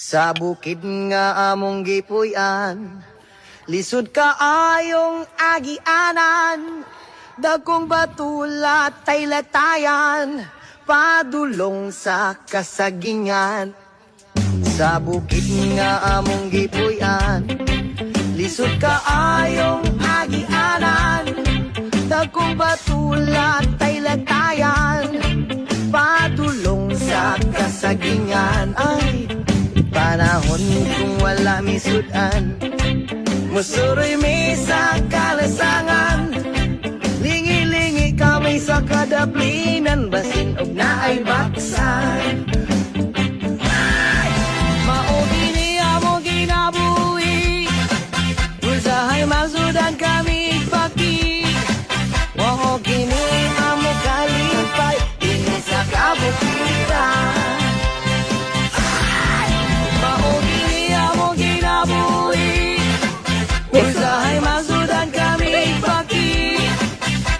Sa bukid nga among gipuy-an, lisod ka ayong agianan, dagkong batulat tay latayan, padulong sa kasagingan. Sa bukid nga among gipuy-an, lisod ka ayong agianan, dagkong batulat tay latayan, padulong sa kasagingan. Ay, panahon kung wala misudan, musuroy mi sa kalasangan, lingi-lingi kami sa kadaplinan, basin og naay baksan.